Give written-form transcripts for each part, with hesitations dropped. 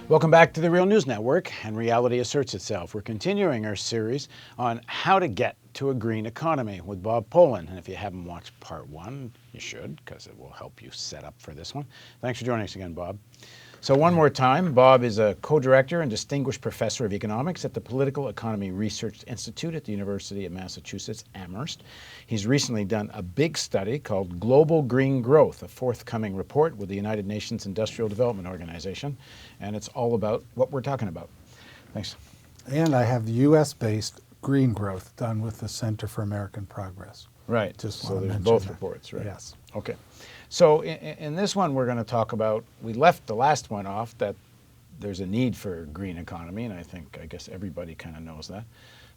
Welcome back to the Real News Network and Reality Asserts Itself. We're continuing our series on how to get to a green economy with Bob Pollin. And if you haven't watched part one, you should, because it will help you set up for this one. Thanks for joining us again, Bob. So one more time, Bob is a co-director and distinguished professor of economics at the Political Economy Research Institute at the University of Massachusetts, Amherst. He's recently done a big study called Global Green Growth, a forthcoming report with the United Nations Industrial Development Organization. And it's all about what we're talking about. Thanks. And I have the U.S.-based green growth done with the Center for American Progress. Right, Just so want to there's mention both that. reports, right? Yes. Okay. So in this one, we're going to talk about, we left the last one off, that there's a need for a green economy, and I guess everybody kind of knows that,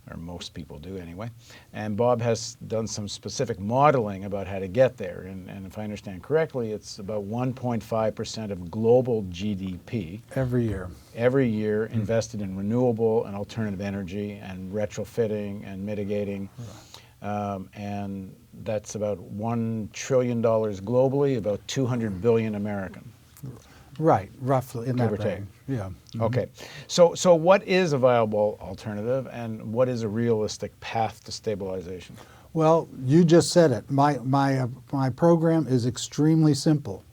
or most people do anyway. And Bob has done some specific modeling about how to get there, and if I understand correctly, it's about 1.5% of global GDP. Every year. Every year invested in renewable and alternative energy and retrofitting and mitigating. And that's about $1 trillion globally, about 200 billion American. Right, roughly in Give that or take. range. Yeah. Okay, so what is a viable alternative, and what is a realistic path to stabilization? Well, you just said it. My program is extremely simple.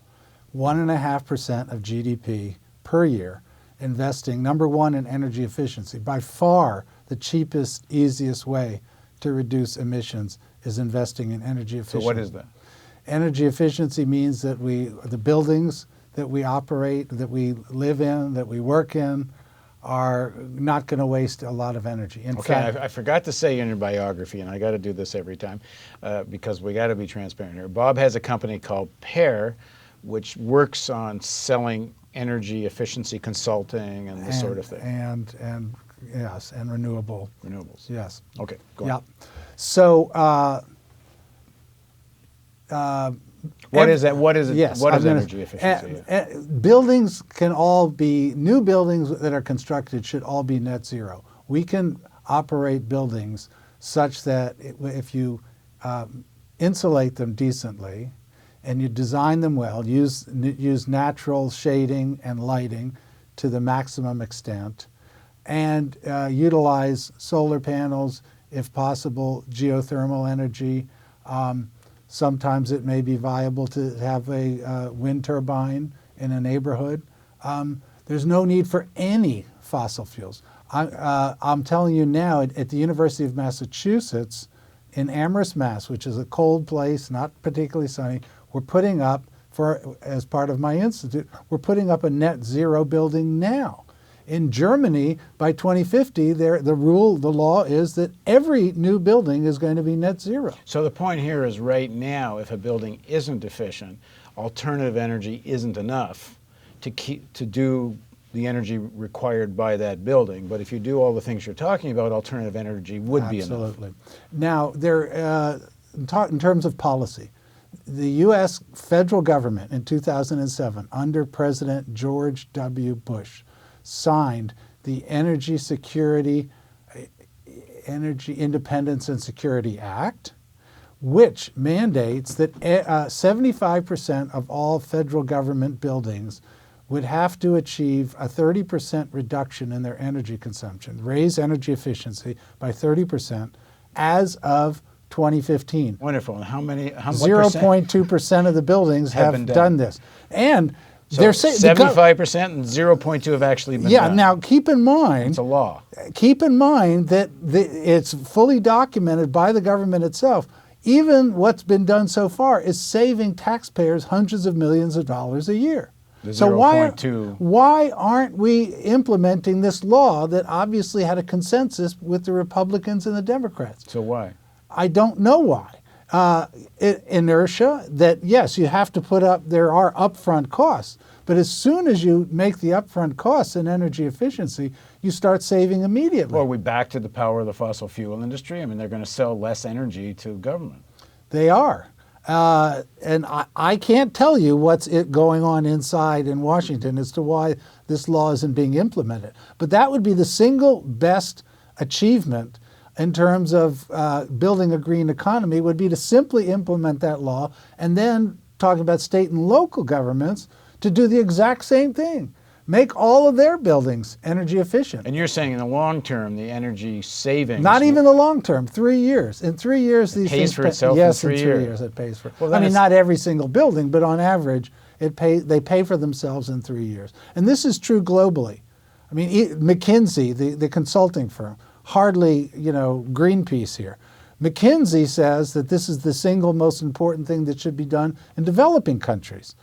1.5% of GDP per year, investing, number one, in energy efficiency. By far the cheapest, easiest way to reduce emissions is investing in energy efficiency. So what is that? Energy efficiency means that the buildings that we operate, that we live in, that we work in, are not going to waste a lot of energy. In fact, I forgot to say in your biography, and I got to do this every time because we got to be transparent here. Bob has a company called PAIR, which works on selling energy efficiency consulting and this sort of thing. And yes, and renewables. Yes. Okay, go on. Yeah. So What is that? What is it? Yes, what is I'm energy efficiency? Buildings can all be, new buildings that are constructed should all be net zero. We can operate buildings such that if you insulate them decently and you design them well, use natural shading and lighting to the maximum extent, and utilize solar panels, if possible, geothermal energy. Sometimes it may be viable to have a wind turbine in a neighborhood. There's no need for any fossil fuels. I'm telling you now, at the University of Massachusetts in Amherst, Mass., which is a cold place, not particularly sunny, we're putting up, as part of my institute, we're putting up a net zero building now. In Germany, by 2050, the law is that every new building is going to be net zero. So the point here is right now, if a building isn't efficient, alternative energy isn't enough to do the energy required by that building. But if you do all the things you're talking about, alternative energy would be enough. Absolutely. Now, in terms of policy, the U.S. federal government in 2007, under President George W. Bush, signed the Energy Independence and Security Act, which mandates that 75% of all federal government buildings would have to achieve a 30% reduction in their energy consumption, raise energy efficiency by 30% as of 2015. Wonderful. And how 0.2% of the buildings have done this. And so they're saying 75% and 0.2 have actually been done. Yeah, now keep in mind, it's a law. Keep in mind that it's fully documented by the government itself. Even what's been done so far is saving taxpayers hundreds of millions of dollars a year. So why aren't we implementing this law that obviously had a consensus with the Republicans and the Democrats? So why? I don't know why. Inertia, that yes, you have to put up, there are upfront costs, but as soon as you make the upfront costs in energy efficiency, you start saving immediately. Well, are we back to the power of the fossil fuel industry? I mean, they're going to sell less energy to government. They are. And I can't tell you what's going on inside in Washington as to why this law isn't being implemented. But that would be the single best achievement in terms of building a green economy, would be to simply implement that law and then talking about state and local governments to do the exact same thing. make all of their buildings energy efficient. And you're saying in the long term, the energy savings. Not even the long term, 3 years. In 3 years, these pays things for itself yes, in 3 years. 3 years it pays for. Well, I then mean, it's- not every single building, but on average, they pay for themselves in 3 years. And this is true globally. I mean, McKinsey, the consulting firm, hardly, Greenpeace here. McKinsey says that this is the single most important thing that should be done in developing countries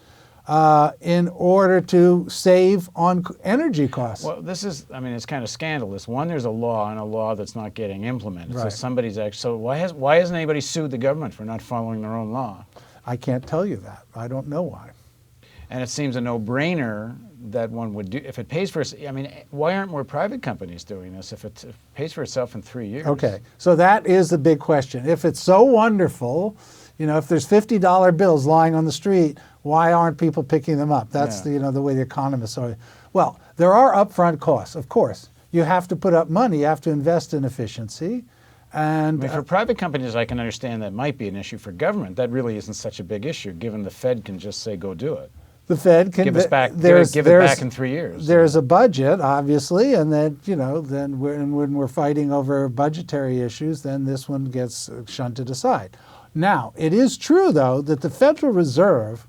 in order to save on energy costs. Well, it's kind of scandalous. One, there's a law, and a law that's not getting implemented. Right. So somebody's actually, so why hasn't anybody sued the government for not following their own law? I can't tell you that. I don't know why. And it seems a no-brainer that one would do, if it pays for, why aren't more private companies doing this if it pays for itself in 3 years? Okay, so that is the big question. If it's so wonderful, if there's $50 bills lying on the street, why aren't people picking them up? That's the way the economists are. Well, there are upfront costs, of course. You have to put up money, you have to invest in efficiency. And for private companies, I can understand that might be an issue. For government, that really isn't such a big issue, given the Fed can just say, go do it. The Fed can give it back in 3 years. There's a budget, obviously, and then then when we're fighting over budgetary issues, then this one gets shunted aside. Now, it is true though that the Federal Reserve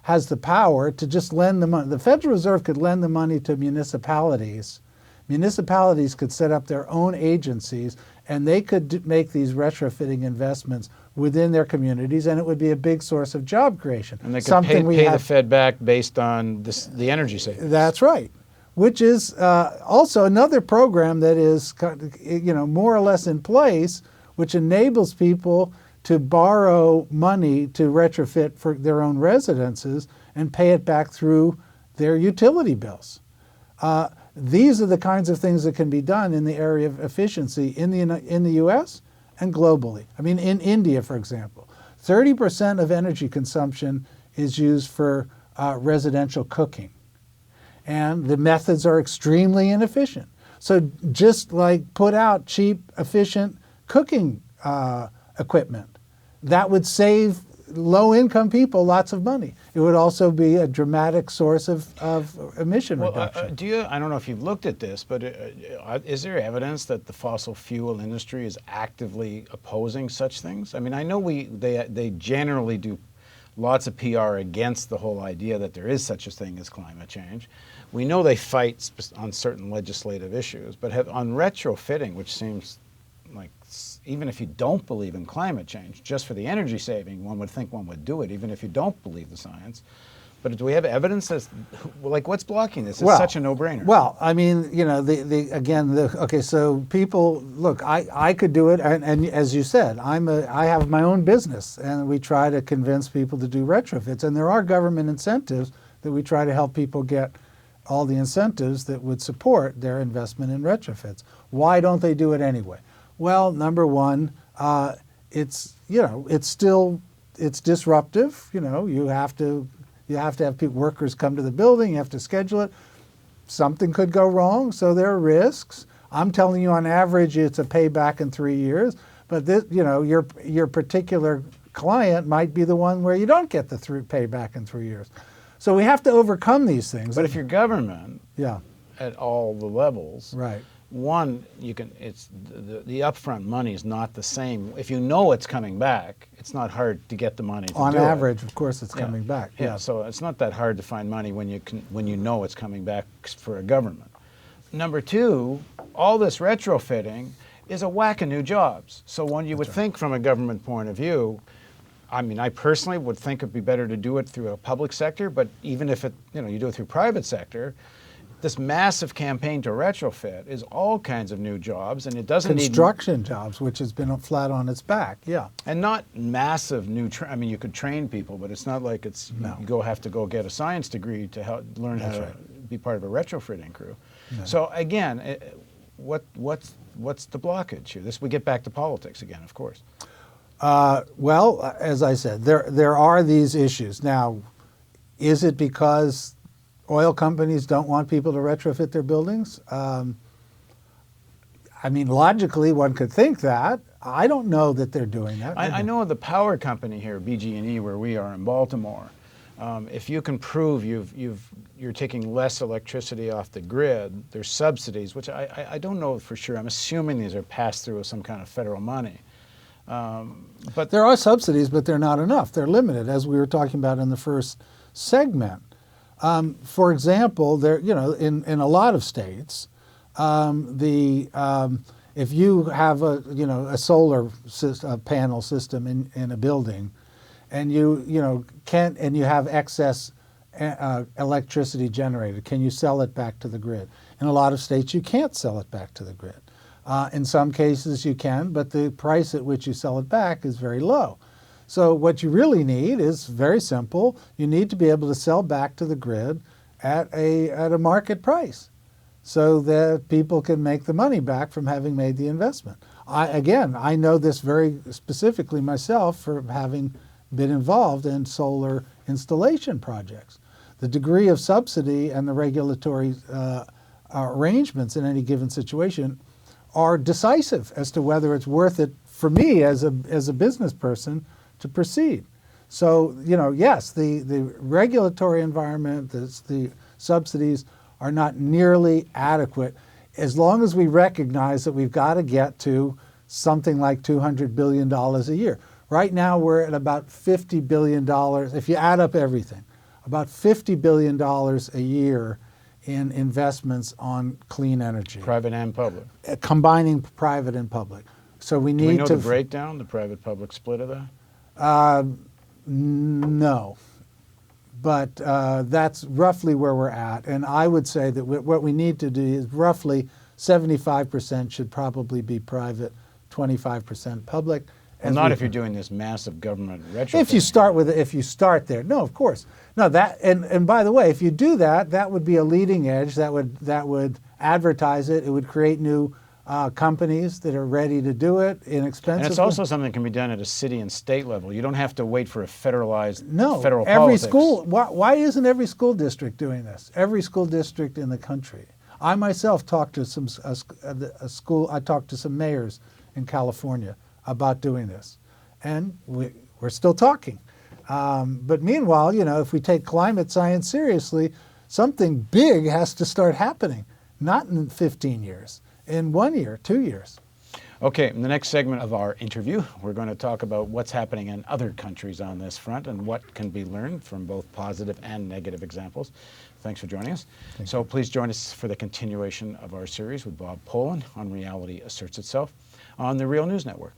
has the power to just lend the money. The Federal Reserve could lend the money to municipalities. Municipalities could set up their own agencies, and they could make these retrofitting investments within their communities, and it would be a big source of job creation. And they could pay the Fed back based on the energy savings. That's right, which is also another program that is more or less in place, which enables people to borrow money to retrofit for their own residences and pay it back through their utility bills. These are the kinds of things that can be done in the area of efficiency in the U.S. and globally. I mean, in India, for example, 30% of energy consumption is used for residential cooking. And the methods are extremely inefficient. So just put out cheap, efficient cooking equipment. That would save low-income people lots of money. It would also be a dramatic source of emission reduction. I don't know if you've looked at this, but is there evidence that the fossil fuel industry is actively opposing such things? I mean, I know they generally do lots of PR against the whole idea that there is such a thing as climate change. We know they fight on certain legislative issues, but on retrofitting, which seems like, even if you don't believe in climate change, just for the energy saving, one would think one would do it, even if you don't believe the science. But do we have evidence that's, what's blocking this? It's such a no-brainer. Well, I mean, okay, so people, look, I could do it, and as you said, I have my own business, and we try to convince people to do retrofits, and there are government incentives that we try to help people get all the incentives that would support their investment in retrofits. Why don't they do it anyway? Well, number one, it's disruptive. You have to have workers come to the building. You have to schedule it. Something could go wrong, so there are risks. I'm telling you, on average, it's a payback in 3 years. But this, your particular client might be the one where you don't get the payback in 3 years. So we have to overcome these things. But if your government, at all the levels, right. One, it's the upfront money is not the same. If you know it's coming back, it's not hard to get the money to On do it. average, of course, it's coming back. Yeah, so it's not that hard to find money when you know it's coming back for a government. Number two, all this retrofitting is a whack of new jobs. So when you would think from a government point of view, I mean, I personally would think it'd be better to do it through a public sector, but even if you do it through private sector, this massive campaign to retrofit is all kinds of new jobs, and it doesn't need construction jobs, which has been flat on its back. Yeah, and not massive new. I mean, you could train people, but it's not like you have to go get a science degree to learn how to be part of a retrofitting crew. No. So again, what's the blockage here? We get back to politics again, of course. Well, as I said, there are these issues. Now, is it because oil companies don't want people to retrofit their buildings? I mean, logically, one could think that. I don't know that they're doing that. I know the power company here, BG&E, where we are in Baltimore, If you can prove you're taking less electricity off the grid, there's subsidies, which I don't know for sure. I'm assuming these are passed through with some kind of federal money. But there are subsidies, but they're not enough. They're limited, as we were talking about in the first segment. For example, there, in a lot of states, if you have a solar panel system in a building, and you have excess electricity generated, can you sell it back to the grid? In a lot of states, you can't sell it back to the grid. In some cases you can, but the price at which you sell it back is very low. So what you really need is very simple. You need to be able to sell back to the grid at a market price, so that people can make the money back from having made the investment. I know this very specifically myself for having been involved in solar installation projects. The degree of subsidy and the regulatory arrangements in any given situation are decisive as to whether it's worth it for me as a business person to proceed. So, yes, the regulatory environment, the subsidies are not nearly adequate, as long as we recognize that we've got to get to something like $200 billion a year. Right now we're at about $50 billion, if you add up everything, about $50 billion a year in investments on clean energy. private and public. Combining private and public. So we need Do we know to the breakdown, the private-public split of that? No, but that's roughly where we're at. And I would say that what we need to do is roughly 75% should probably be private, 25% public. Well, not if you're doing this massive government retrofit. If you start there, no, of course, no. That and by the way, if you do that, that would be a leading edge. That would advertise it. It would create new companies that are ready to do it inexpensively. And it's also something that can be done at a city and state level. You don't have to wait for a federalized federal every politics. school. Why isn't every school district doing this? Every school district in the country. I myself talked to some I talked to some mayors in California about doing this, and we're still talking. But meanwhile, if we take climate science seriously, something big has to start happening. Not in 15 years, in 1 year, 2 years. Okay, in the next segment of our interview, we're going to talk about what's happening in other countries on this front and what can be learned from both positive and negative examples. Thanks for joining us. So please join us for the continuation of our series with Bob Pollin on Reality Asserts Itself on the Real News Network.